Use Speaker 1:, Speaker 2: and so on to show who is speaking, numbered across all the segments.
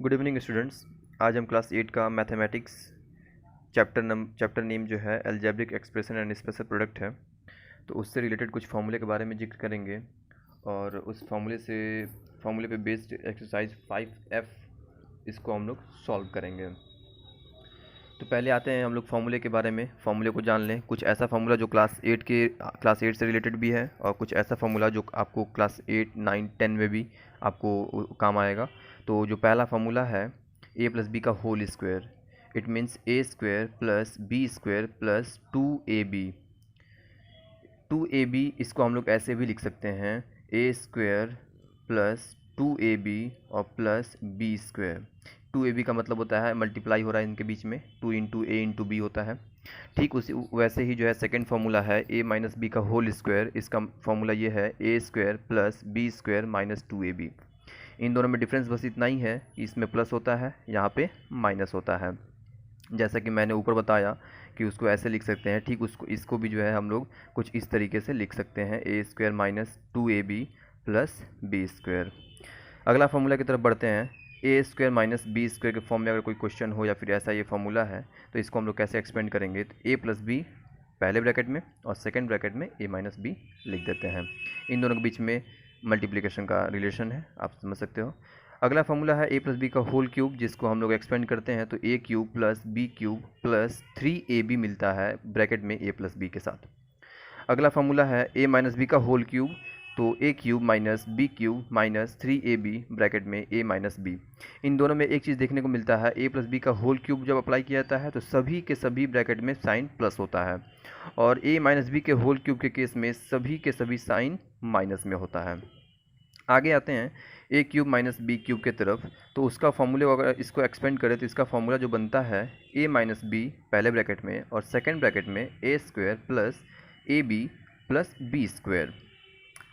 Speaker 1: Good evening students. आज हम class 8 का मैथमेटिक्स चैप्टर नेम जो है algebraic expression and special product है। तो उससे रिलेटेड कुछ फार्मूले के बारे में जिक्र करेंगे और उस फार्मूले पे बेस्ड एक्सरसाइज 5F इसको हम लोग सॉल्व करेंगे। तो पहले आते हैं हम लोग फार्मूले के बारे में। फार्मूले को जान लें। कुछ ऐसा फार्मूला जो क्लास 8 से रिलेटेड भी है और कुछ ऐसा फार्मूला जो आपको क्लास 8, 9, 10 में भी आपको काम आएगा। तो जो पहला फार्मूला है a प्लस बी का whole square, it means a square plus B square plus 2ab। 2ab इसको हम लोग ऐसे भी लिख सकते हैं a स्क्वायर प्लस 2ab और प्लस बी स्क्वायर। 2ab का मतलब होता है मल्टीप्लाई हो रहा है इनके बीच में, 2 इंटू ए इंटू बी होता है। ठीक उसी वैसे ही जो है सेकंड फार्मूला है a माइनस बी का होल स्क्वायर। इसका फार्मूला ये है a square plus B square minus 2ab। इन दोनों में डिफरेंस बस इतना ही है, इसमें प्लस होता है, यहाँ पे माइनस होता है। जैसा कि मैंने ऊपर बताया कि उसको ऐसे लिख सकते हैं, ठीक इसको भी जो है हम लोग कुछ इस तरीके से लिख सकते हैं, a square minus 2ab plus B square. अगला फार्मूला की तरफ बढ़ते हैं। a square minus B square के फॉर्म में अगर कोई क्वेश्चन हो या फिर ऐसा ये फार्मूला है तो इसको हम लोग कैसे एक्सपेंड करेंगे। तो a प्लस बी पहले ब्रैकेट में और सेकेंड ब्रैकेट में a माइनस बी लिख देते हैं। इन दोनों के बीच में मल्टीप्लिकेशन का रिलेशन है, आप समझ सकते हो। अगला फार्मूला है a प्लस बी का होल क्यूब, जिसको हम लोग एक्सपेंड करते हैं तो a cube plus B cube plus 3ab मिलता है ब्रैकेट में a प्लस बी के साथ। अगला फार्मूला है a माइनस बी का होल क्यूब, तो a cube minus B cube minus 3ab ब्रैकेट में a माइनस बी। इन दोनों में एक चीज़ देखने को मिलता है, a प्लस बी का होल क्यूब जब अप्लाई किया जाता है तो सभी के सभी ब्रैकेट में साइन प्लस होता है और a माइनस बी के होल क्यूब के केस में सभी के सभी साइन माइनस में होता है। आगे आते हैं a cube minus B cube के तरफ। तो उसका फॉर्मूले अगर इसको एक्सपेंड करें तो इसका फॉर्मूला जो बनता है a माइनस बी पहले ब्रैकेट में और सेकेंड ब्रैकेट में a square plus A B plus B square.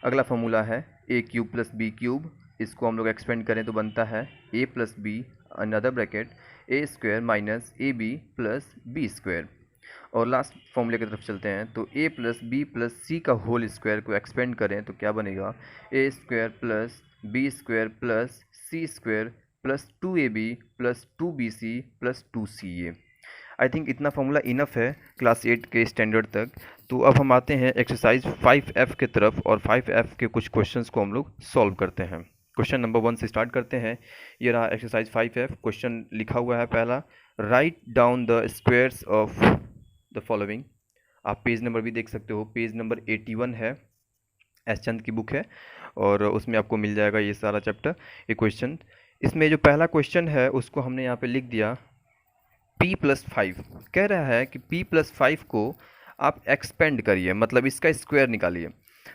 Speaker 1: अगला फार्मूला है a cube plus B cube, इसको हम लोग एक्सपेंड करें तो बनता है a plus B another bracket a square minus A B plus B square. और लास्ट फॉर्मूले की तरफ चलते हैं तो a plus B plus C का होल स्क्वायर को एक्सपेंड करें तो क्या बनेगा, a square plus B square plus C square plus 2ab plus 2bc plus 2ca। I think इतना फार्मूला इनफ है क्लास 8 के स्टैंडर्ड तक। तो अब हम आते हैं एक्सरसाइज 5F के तरफ और 5F के कुछ क्वेश्चंस को हम लोग सॉल्व करते हैं। क्वेश्चन नंबर 1 से स्टार्ट करते हैं। ये रहा एक्सरसाइज 5F। क्वेश्चन लिखा हुआ है पहला, write down the squares of the following. आप पेज नंबर भी देख सकते हो, पेज नंबर 81 है, एस चंद की बुक है और उसमें आपको मिल जाएगा ये सारा चैप्टर, ये क्वेश्चन। इसमें जो पहला क्वेश्चन है उसको हमने यहाँ पे लिख दिया p+5। कह रहा है कि p+5 को आप एक्सपेंड करिए, मतलब इसका स्क्वायर निकालिए।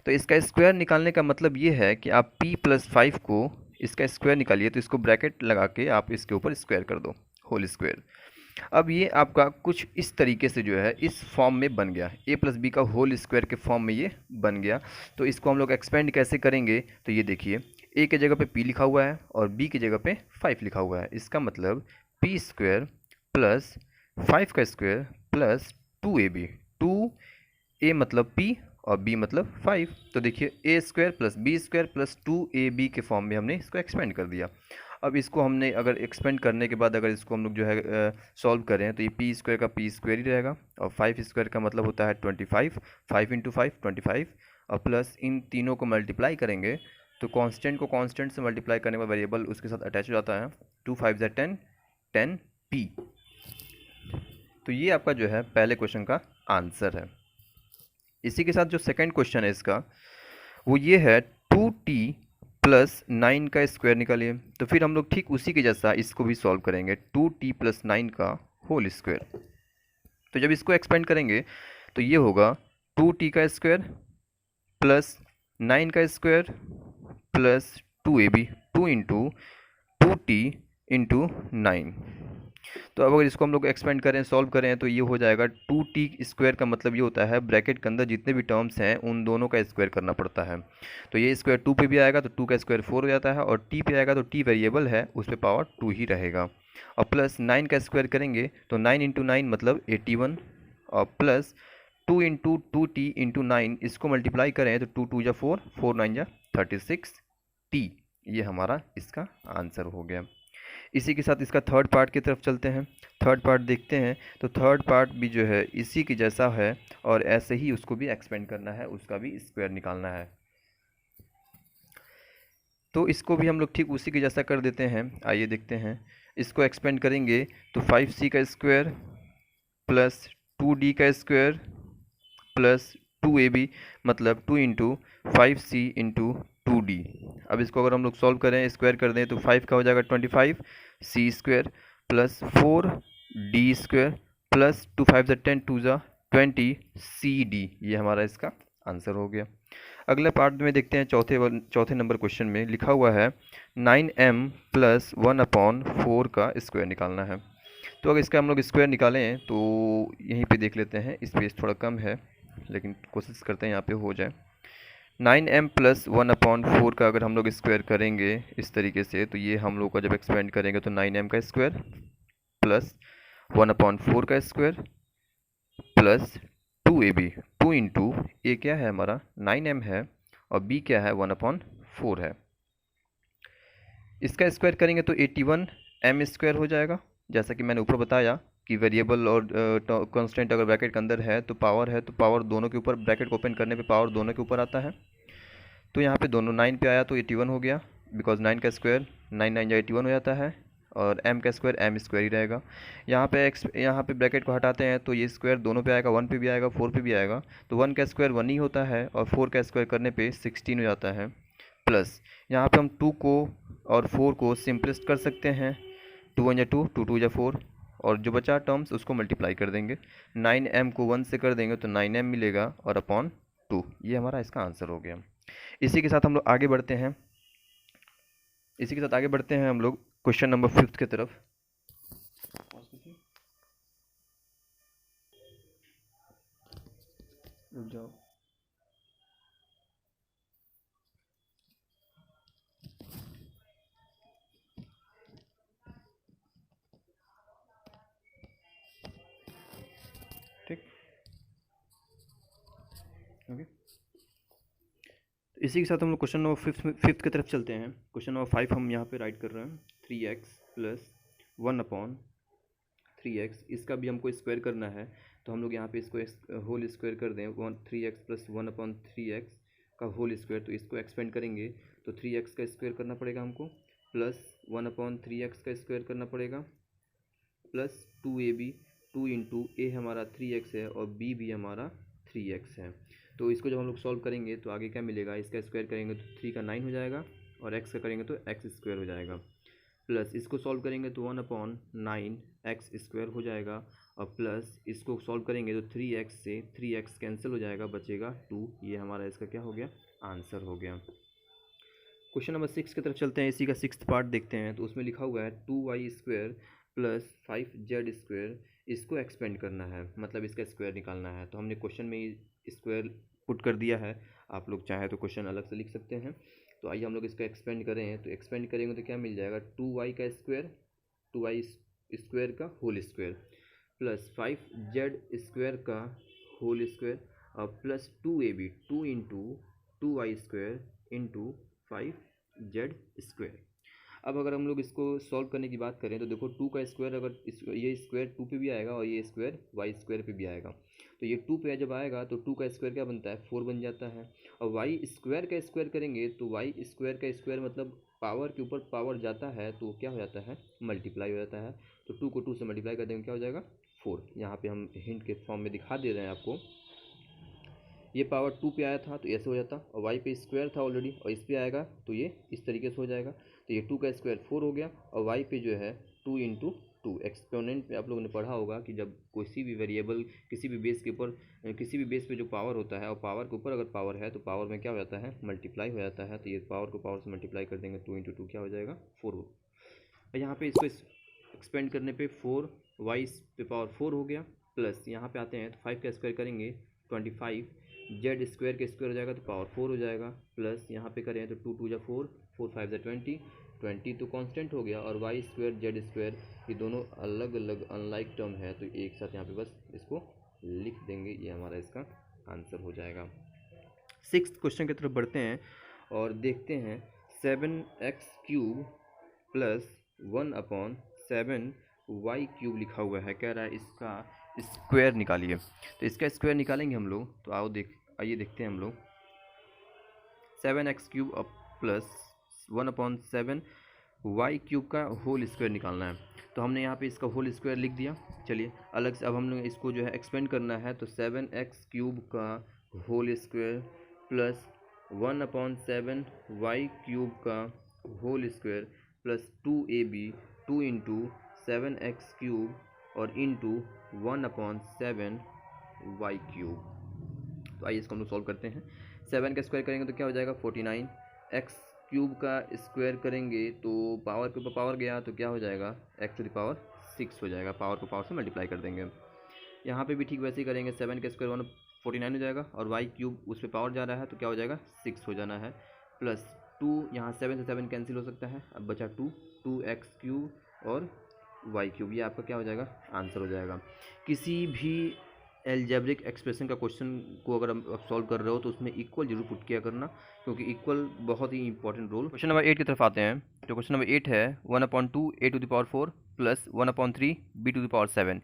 Speaker 1: तो इसका स्क्वायर निकालने का मतलब ये है कि आप p+5 को इसका स्क्वायर निकालिए, तो इसको ब्रैकेट लगा के आप इसके ऊपर स्क्वायर कर दो, होल स्क्वायर। अब ये आपका कुछ इस तरीके से जो है इस फॉर्म में बन गया, a प्लस बी का होल स्क्वायर के फॉर्म में ये बन गया। तो इसको हम लोग एक्सपेंड कैसे करेंगे, तो ये देखिए a की जगह पे p लिखा हुआ है और b की जगह पे 5 लिखा हुआ है। इसका मतलब p स्क्वायर प्लस 5 का स्क्वायर प्लस 2ab। 2a मतलब p और b मतलब 5। तो देखिए a square plus B square plus 2ab के फॉर्म में हमने इसको एक्सपेंड कर दिया। अब इसको हमने अगर एक्सपेंड करने के बाद अगर इसको हम लोग जो है सॉल्व करें तो ये पी स्क्वायर का पी स्क्वायर ही रहेगा और 5 स्क्वायर का मतलब होता है 25, 5 इंटू 5 25 और प्लस इन तीनों को मल्टीप्लाई करेंगे तो कांस्टेंट को कांस्टेंट से मल्टीप्लाई करने का वेरिएबल उसके साथ अटैच हो जाता है। 2 5 10 10 p। तो ये आपका जो है पहले क्वेश्चन का आंसर है। इसी के साथ जो सेकेंड क्वेश्चन है इसका वो ये है 2t प्लस 9 का स्क्वायर निकालिए। तो फिर हम लोग ठीक उसी के जैसा इसको भी सॉल्व करेंगे, 2t प्लस 9 का होल स्क्वायर। तो जब इसको एक्सपेंड करेंगे तो ये होगा 2t का स्क्वायर प्लस 9 का square plus 2ab, 2 into 2t into 9। तो अब अगर इसको हम लोग एक्सपेंड करें, सॉल्व करें तो ये हो जाएगा 2t स्क्वायर का मतलब ये होता है ब्रैकेट के अंदर जितने भी टर्म्स हैं उन दोनों का स्क्वायर करना पड़ता है। तो ये स्क्वायर 2 पे भी आएगा तो 2 का स्क्वायर 4 हो जाता है और t पे आएगा तो t वेरिएबल है उस पर पावर 2 ही रहेगा। और प्लस 9 का स्क्वायर करेंगे तो 9 इंटू 9 मतलब 81 और प्लस 2 इंटू 2t इंटू 9 इसको मल्टीप्लाई करें तो 2 2 जा 4, 4 9 जा 36 t। ये हमारा इसका आंसर हो गया। इसी के साथ इसका थर्ड पार्ट की तरफ चलते हैं, थर्ड पार्ट देखते हैं। तो थर्ड पार्ट भी जो है इसी की जैसा है और ऐसे ही उसको भी एक्सपेंड करना है, उसका भी स्क्वायर निकालना है। तो इसको भी हम लोग ठीक उसी के जैसा कर देते हैं। आइए देखते हैं, इसको एक्सपेंड करेंगे तो 5c का स्क्वायर प्लस 2d का स्क्वायर प्लस 2ab, मतलब 2 इंटू 5c इंटू 2d। अब इसको अगर हम लोग सॉल्व करें, स्क्वायर कर दें, तो 5 का हो जाएगा 25 c square plus 4d square plus 2 5 ज़ा 10 2 ज़ा 20 cd। ये हमारा इसका आंसर हो गया। अगले पार्ट में देखते हैं, चौथे नंबर क्वेश्चन में लिखा हुआ है 9m प्लस 1/4 का स्क्वायर निकालना है। तो अगर इसका हम लोग स्क्वायर निकालें तो यहीं पे देख लेते हैं, स्पेस थोड़ा कम है लेकिन कोशिश करते हैं यहाँ पे हो जाए। 9m प्लस 1/4 का अगर हम लोग स्क्वायर करेंगे इस तरीके से, तो ये हम लोग का जब एक्सपेंड करेंगे तो 9m का स्क्वायर प्लस 1/4 का स्क्वायर प्लस 2ab, 2 इंटू ए क्या है हमारा 9m है और b क्या है 1/4 है। इसका स्क्वायर करेंगे तो 81 m स्क्वायर हो जाएगा। जैसा कि मैंने ऊपर बताया कि वेरिएबल और कांस्टेंट अगर ब्रैकेट के अंदर है तो पावर दोनों के ऊपर, ब्रैकेट को ओपन करने पे पावर दोनों के ऊपर आता है। तो यहाँ पे दोनों 9 पे आया तो 81 हो गया, बिकॉज 9 का स्क्वायर 9 9 81 हो जाता है और m का स्क्वायर m स्क्वायर ही रहेगा। यहाँ पे ब्रैकेट को हटाते हैं तो ये स्क्वायर दोनों पे आएगा, 1 पे भी आएगा 4 पे भी आएगा। तो 1 का स्क्वायर 1 ही होता है और 4 का स्क्वायर करने पे 16 हो जाता है। प्लस यहाँ पे हम 2 को और 4 को सिंपलेस्ट कर सकते हैं, 2 1 2 2 2 4, और जो बचा टर्म्स उसको मल्टीप्लाई कर देंगे। 9m को 1 से कर देंगे तो 9m मिलेगा और अपॉन 2। ये हमारा इसका आंसर हो गया। इसी के साथ हम लोग आगे बढ़ते हैं, हम लोग क्वेश्चन नंबर 5 की तरफ। रुक जाओ। ठीक, ओके। इसी के साथ हम लोग क्वेश्चन नंबर फिफ्थ की तरफ चलते हैं। क्वेश्चन नंबर 5 हम यहाँ पे राइट कर रहे हैं, 3x प्लस 1/3x। इसका भी हमको स्क्वायर करना है तो हम लोग यहाँ पे इसको होल स्क्वायर कर दें, 3x प्लस 1/3x का होल स्क्वायर। तो इसको एक्सपेंड करेंगे तो 3x का स्क्वायर करना पड़ेगा हमको, प्लस 1/3x का स्क्वायर करना पड़ेगा, प्लस 2ab, 2 इंटू ए हमारा 3x है और b भी हमारा 3x है। तो इसको जब हम लोग सॉल्व करेंगे तो आगे क्या मिलेगा, इसका स्क्वायर करेंगे तो 3 का 9 हो जाएगा और x का करेंगे तो x स्क्वायर हो जाएगा। प्लस इसको सॉल्व करेंगे तो 1/9 x स्क्वायर हो जाएगा और प्लस इसको सॉल्व करेंगे तो 3x से 3x कैंसिल हो जाएगा, बचेगा 2। ये हमारा इसका क्या हो गया, आंसर हो गया। क्वेश्चन नंबर 6 की तरफ चलते हैं, इसी का 6th पार्ट देखते हैं। तो उसमें लिखा हुआ है 2y square plus 5z square. इसको एक्सपेंड करना है, मतलब इसका स्क्वायर निकालना है। तो हमने क्वेश्चन में ही स्क्वायर पुट कर दिया है, आप लोग चाहे तो क्वेश्चन अलग से लिख सकते हैं। तो आइए हम लोग इसका एक्सपेंड करें, तो एक्सपेंड करेंगे तो क्या मिल जाएगा, 2y का स्क्वायर, 2y स्क्वायर का whole square plus 5z square का होल स्क्वायर और plus 2ab, 2 into 2y square into 5z square. अब अगर हम लोग इसको सॉल्व करने की बात करें तो देखो 2 का स्क्वायर, अगर ये स्क्वायर 2 पे भी आएगा और ये स्क्वायर y स्क्वायर पे भी आएगा। तो ये 2 पे जब आएगा तो 2 का स्क्वायर क्या बनता है, 4 बन जाता है। और y स्क्वायर का स्क्वायर करेंगे तो y स्क्वायर का स्क्वायर मतलब पावर के ऊपर पावर जाता है तो क्या हो जाता है, मल्टीप्लाई हो जाता है। तो 2 को 2 से मल्टीप्लाई कर देंगे क्या हो जाएगा, 4। यहाँ पे हम हिंट के फॉर्म में दिखा दे रहे हैं आपको। ये पावर 2 पे आया था तो ऐसे हो जाता, और y पे स्क्वायर था ऑलरेडी और इस पे आएगा तो ये इस तरीके से हो जाएगा। तो ये 2 का स्क्वायर 4 हो गया और y पे जो है 2 इंटू 2। एक्सपोनेंट में आप लोगों ने पढ़ा होगा कि जब किसी भी वेरिएबल, किसी भी बेस के ऊपर, किसी भी बेस पे जो पावर होता है और पावर के ऊपर अगर पावर है तो पावर में क्या हो जाता है, मल्टीप्लाई हो जाता है। तो ये पावर को पावर से मल्टीप्लाई कर देंगे, 2 इंटू 2 क्या हो जाएगा, 4 हो। यहाँ पे इसको एक्सपेंड करने पे 4 y पे पावर 4 हो गया, प्लस यहाँ पे आते हैं तो 5 का स्क्वायर करेंगे 25, जेड स्क्वायर के स्क्वायर हो जाएगा तो पावर 4 हो जाएगा, प्लस यहाँ पे करें तो 2 2 जा 4, 4 5 जा 20, 20 तो कांस्टेंट हो गया। और वाई स्क्वायर जेड स्क्वायर ये दोनों अलग अलग अनलाइक टर्म है तो एक साथ यहाँ पे बस इसको लिख देंगे, ये हमारा इसका आंसर हो जाएगा। 6th क्वेश्चन की तरफ बढ़ते हैं और देखते हैं 7x³ प्लस 1/7 y³ लिखा हुआ है, कह रहा है इसका स्क्वायर निकालिए। तो इसका स्क्वायर निकालेंगे हम लोग, तो आइए देखते हैं हम लोग। 7x³ प्लस 1/7 y³ का होल स्क्वायर निकालना है। तो हमने यहाँ पे इसका होल स्क्वायर लिख दिया। चलिए अलग से अब हम लोग इसको जो है एक्सपेंड करना है, तो 7x³ का होल स्क्वायर प्लस 1/7y³ का whole square plus 2ab 2 into 7x³ और इंटू 1/7y³। तो आइए इसको हम लोग सॉल्व करते हैं। 7 का स्क्वायर करेंगे तो क्या हो जाएगा 49। x³ का स्क्वायर करेंगे तो पावर के ऊपर पावर गया तो क्या हो जाएगा x⁶ हो जाएगा, पावर को पावर से मल्टीप्लाई कर देंगे। यहाँ पे भी ठीक वैसे ही करेंगे, 7 का स्क्वायर 149 हो जाएगा और y³ उस पर पावर जा रहा है तो क्या हो जाएगा 6 हो जाना है, प्लस 2 यहाँ 7 से 7 कैंसिल हो सकता है, अब बचा 2x³ और y³। ये आपका क्या हो जाएगा आंसर हो जाएगा। किसी भी एल्जेब्रिक एक्सप्रेशन का क्वेश्चन को अगर आप सॉल्व कर रहे हो तो उसमें इक्वल जरूर पुट किया करना, क्योंकि इक्वल बहुत ही इंपॉर्टेंट रोल। क्वेश्चन नंबर 8 की तरफ आते हैं। तो क्वेश्चन नंबर 8 है 1/2 a⁴ प्लस 1/3 b⁴।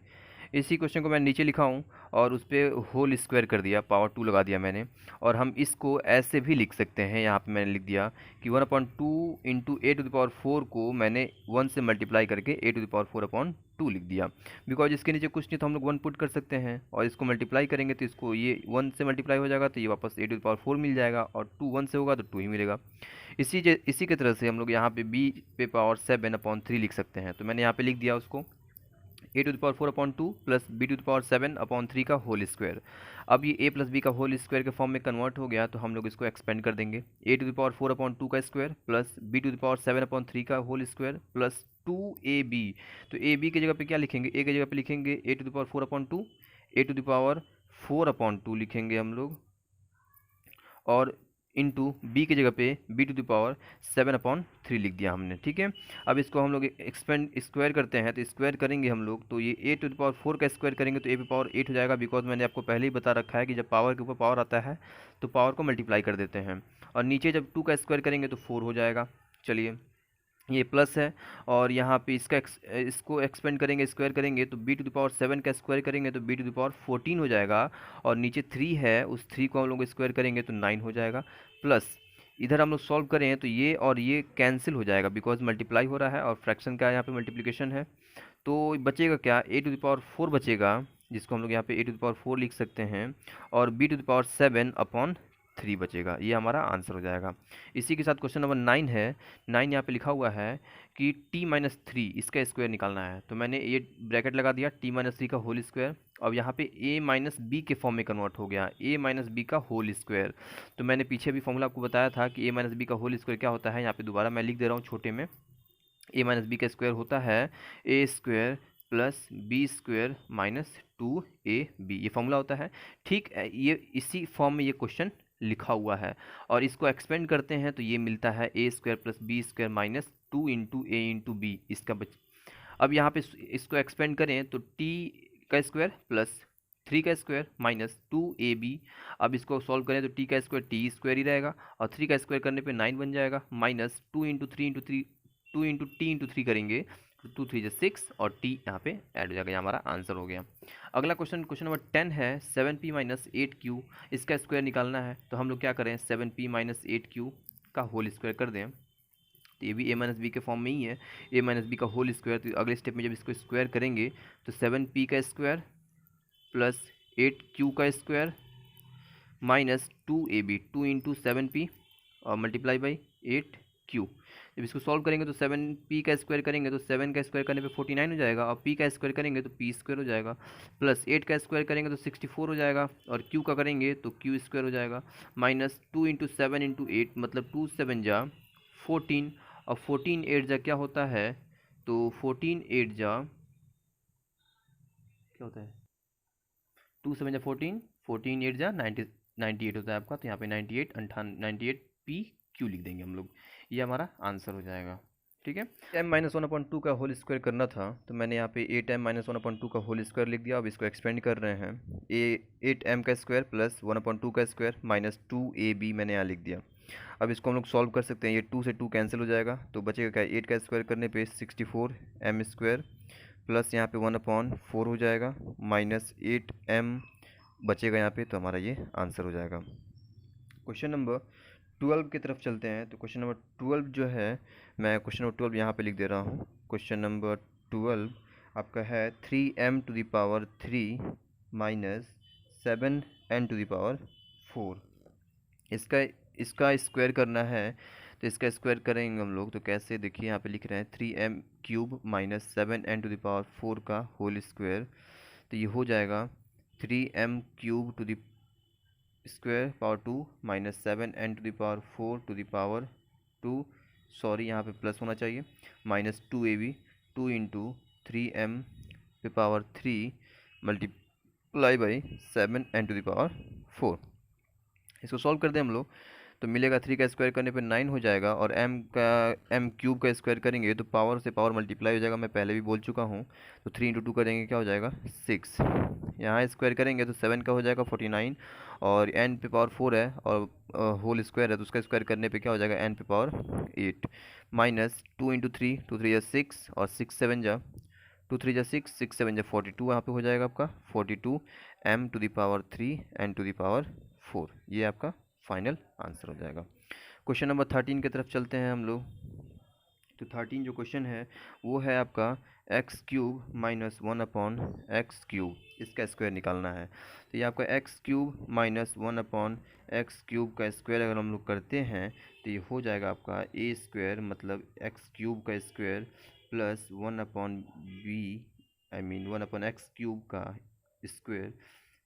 Speaker 1: इसी क्वेश्चन को मैं नीचे लिखा हूँ और उस पर होल स्क्वायर कर दिया, पावर 2 लगा दिया मैंने। और हम इसको ऐसे भी लिख सकते हैं, यहाँ पे मैंने लिख दिया कि 1/2 इंटू a⁴ को मैंने 1 से मल्टीप्लाई करके a⁴/2 लिख दिया। बिकॉज इसके नीचे कुछ नहीं तो हम लोग 1 पुट कर सकते हैं, और इसको मल्टीप्लाई करेंगे तो इसको ये 1 से मल्टीप्लाई हो जाएगा तो ये वापस a⁴ मिल जाएगा, और 2 1 से होगा तो 2 ही मिलेगा। इसी के तरह से हम लोग यहाँ पे b पे पावर 7/3 लिख सकते हैं। तो मैंने यहाँ पे लिख दिया उसको a⁴/2 प्लस b⁴/7/3 का होल स्क्वायर। अब ये a प्लस b का होल स्क्वायर के फॉर्म में कन्वर्ट हो गया, तो हम लोग इसको एक्सपेंड कर देंगे। a⁴/2 का स्क्वायर प्लस b⁴/7/3 का होल स्क्वायर प्लस 2ab। तो ab की जगह पे क्या लिखेंगे, a की जगह पे लिखेंगे a⁴/2, a⁴/4/2 लिखेंगे हम लोग, और इंटू बी की जगह पे b⁴7/3 लिख दिया हमने। ठीक है, अब इसको हम लोग एक्सपेंड स्क्वायर करते हैं, तो स्क्वायर करेंगे हम लोग तो ये a⁴ का स्क्वायर करेंगे तो a⁴8 हो जाएगा। बिकॉज मैंने आपको पहले ही बता रखा है कि जब पावर के ऊपर पावर आता है तो पावर को मल्टीप्लाई कर देते हैं, और नीचे जब 2 का स्क्वायर करेंगे तो 4 हो जाएगा। चलिए ये प्लस है, और यहाँ पे इसको एक्सपेंड करेंगे, स्क्वायर करेंगे तो b⁴7 का स्क्वायर करेंगे तो b⁴14 हो जाएगा, और नीचे 3 है, उस 3 को हम लोग स्क्वायर करेंगे तो 9 हो जाएगा। प्लस इधर हम लोग सॉल्व करें तो ये और ये कैंसिल हो जाएगा, बिकॉज मल्टीप्लाई हो रहा है और फ्रैक्शन का यहाँ पे मल्टीप्लिकेशन है। तो बचेगा क्या, a⁴ बचेगा, जिसको हम लोग यहाँ पे a⁴ लिख सकते हैं, और b⁴7/3 बचेगा। ये हमारा आंसर हो जाएगा। इसी के साथ क्वेश्चन नंबर 9 है। 9 यहाँ पे लिखा हुआ है कि t-3 इसका स्क्वायर निकालना है। तो मैंने ये ब्रैकेट लगा दिया, t-3 का होल स्क्वायर। अब यहाँ पे a-b के फॉर्म में कन्वर्ट हो गया, a-b का होल स्क्वायर। तो मैंने पीछे भी फॉर्मूला आपको बताया था कि a-b का होल स्क्वायर क्या होता है। यहाँ पे दोबारा मैं लिख दे रहा हूँ छोटे में, a-b का स्क्वायर होता है a² plus b² minus 2ab, ये फॉर्मूला होता है। ठीक है, ये इसी फॉर्म में ये क्वेश्चन लिखा हुआ है, और इसको एक्सपेंड करते हैं तो ये मिलता है a² plus b² minus 2 into a into B इसका अब यहाँ पे इसको एक्सपेंड करें तो t का स्क्वायर प्लस 3 का स्क्वायर माइनस 2ab। अब इसको सॉल्व करें तो t का स्क्वायर t² ही रहेगा, और 3 का स्क्वायर करने पे 9 बन जाएगा, माइनस 2 इंटू t इंटू 3 करेंगे तो 2 3 6 और t यहाँ पे ऐड हो जाएगा। ये हमारा आंसर हो गया। अगला क्वेश्चन नंबर 10 है 7p माइनस 8q, इसका स्क्वायर निकालना है। तो हम लोग क्या करें, 7p माइनस 8q का होल स्क्वायर कर दें। तो ये भी a-b के फॉर्म में ही है, a-b का होल स्क्वायर। तो अगले स्टेप में जब इसको स्क्वायर करेंगे तो 7p का स्क्वायर प्लस 8q का square minus 2ab 2 into 7p और मल्टीप्लाई बाई 8q। जब इसको सॉल्व करेंगे तो 7p का स्क्वायर करेंगे तो 7 का स्क्वायर करने पे 49 हो जाएगा, और p का स्क्वायर करेंगे तो p² हो जाएगा, प्लस 8 का स्क्वायर करेंगे तो 64 हो जाएगा, और q का करेंगे तो q² हो जाएगा, माइनस 2 इंटू 7 इंटू 8 मतलब 2 7 जा 14, और 14 8 जा क्या होता है, तो 14 8 जा क्या होता है, 2 7 जा 14, 14 8 जा 98 होता है आपका। तो यहाँ पे 98p q लिख देंगे हम लोग, ये हमारा आंसर हो जाएगा। ठीक है, m-1/2 का होल स्क्वायर करना था, तो मैंने यहाँ पे 8m-1/2 का होल स्क्वायर लिख दिया। अब इसको एक्सपेंड कर रहे हैं, 8m का स्क्वायर प्लस 1/2 का स्क्वायर माइनस 2ab मैंने यहाँ लिख दिया। अब इसको हम लोग सॉल्व कर सकते हैं। ये 2 से 2 कैंसिल हो जाएगा, तो बचेगा क्या, 8 का स्क्वायर करने पे 64 m स्क्वायर प्लस यहाँ पे 1/4 हो जाएगा माइनस 8m बचेगा यहाँ पे, तो हमारा ये आंसर हो जाएगा। क्वेश्चन नंबर 12 की तरफ चलते हैं। तो क्वेश्चन नंबर 12 जो है, मैं क्वेश्चन नंबर 12 यहाँ पे लिख दे रहा हूँ। क्वेश्चन नंबर 12 आपका है 3m⁻³ माइनस 7n⁻⁴। इसका इसका स्क्वायर करना है, तो इसका स्क्वायर करेंगे हम लोग तो कैसे, देखिए यहाँ पे लिख रहे हैं 3m³ माइनस 7n⁻⁴ का होल स्क्वायर, तो ये हो जाएगा 3m³ square power 2 minus 7n⁻⁴ sorry यहाँ पे प्लस होना चाहिए, minus 2ab 2 into 3m⁻³ multiply by 7n⁻⁴। इसको सॉल्व कर दें हम लोग तो मिलेगा 3 का स्क्वायर करने पे 9 हो जाएगा, और m³ का स्क्वायर करेंगे तो पावर से पावर मल्टीप्लाई हो जाएगा, मैं पहले भी बोल चुका हूँ। तो 3 इंटू 2 करेंगे क्या हो जाएगा 6, यहाँ स्क्वायर करेंगे तो 7 का हो जाएगा 49, और n पे पावर 4 है और होल स्क्वायर है तो उसका स्क्वायर करने पे क्या हो जाएगा n पे पावर 8 माइनस 2 इंटू 3 2 3 6 और 6 7 जा 2 3 6 6 7 जा 42, यहाँ पे हो जाएगा आपका 42 m⁻³ n⁻⁴। ये आपका फाइनल आंसर हो जाएगा। क्वेश्चन नंबर 13 की तरफ चलते हैं हम लोग। तो 13 जो क्वेश्चन है वो है आपका x³ माइनस 1/x³, इसका स्क्वायर निकालना है। तो ये आपका x³ माइनस 1/x³ का स्क्वायर अगर हम लोग करते हैं तो ये हो जाएगा आपका a² मतलब x³ का स्क्वायर प्लस 1/x³ का square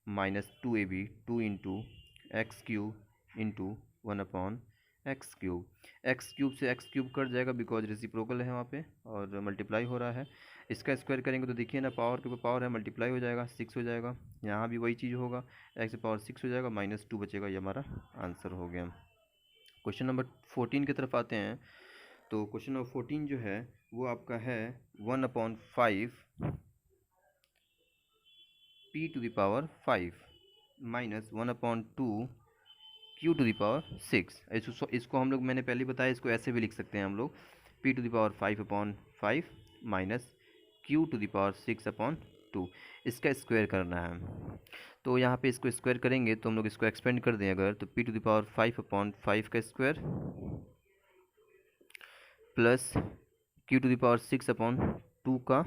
Speaker 1: minus 2ab 2 into x³ into 1/x³। x³ से x³ कट जाएगा बिकॉज रेसिप्रोकल है वहाँ पे और मल्टीप्लाई हो रहा है। इसका स्क्वायर करेंगे तो देखिए ना, पावर के ऊपर पावर है, मल्टीप्लाई हो जाएगा 6 हो जाएगा, यहाँ भी वही चीज़ होगा, x पावर 6 हो जाएगा माइनस 2 बचेगा, ये हमारा आंसर हो गया। क्वेश्चन नंबर 14 की तरफ आते हैं। तो क्वेश्चन नंबर 14 जो है वो आपका है 1/5 p⁵ माइनस 1/2 q⁵। इसको हम लोग, मैंने पहले बताया, इसको ऐसे भी लिख सकते हैं हम लोग p⁵5/5 माइनस q⁵6/2। इसका स्क्वायर करना है, तो यहाँ पे इसको स्क्वायर करेंगे तो हम लोग इसको एक्सपेंड कर दें अगर, तो p⁵5/5 का स्क्वायर प्लस q⁵6/2 का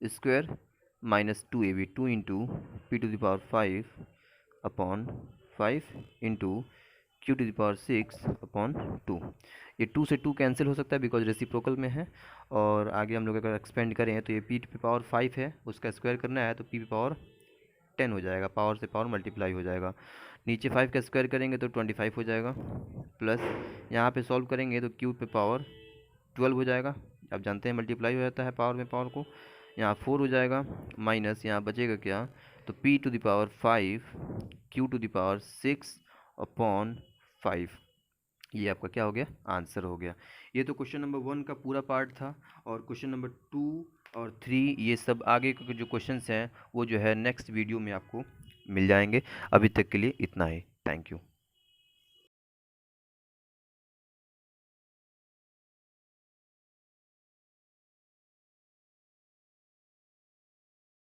Speaker 1: square minus 2ab 2 into p⁵5/5 into q⁵6/2। ये 2 से 2 कैंसिल हो सकता है बिकॉज रेसिप्रोकल में है, और आगे हम लोग अगर एक्सपेंड करें तो ये p⁵5 है, उसका स्क्वायर करना है तो p⁻10 हो जाएगा, पावर से पावर मल्टीप्लाई हो जाएगा। नीचे 5 का स्क्वायर करेंगे तो 25 हो जाएगा, प्लस यहाँ पे सॉल्व करेंगे तो q⁻12 हो जाएगा, आप जानते हैं मल्टीप्लाई हो जाता है पावर में पावर को, यहाँ 4 हो जाएगा, माइनस यहाँ बचेगा क्या, तो p⁵5 q⁵6/5, ये आपका क्या हो गया, आंसर हो गया। ये तो क्वेश्चन नंबर 1 का पूरा पार्ट था, और क्वेश्चन नंबर 2 और 3 ये सब आगे के जो क्वेश्चंस हैं वो जो है नेक्स्ट वीडियो में आपको मिल जाएंगे। अभी तक के लिए इतना ही, थैंक यू।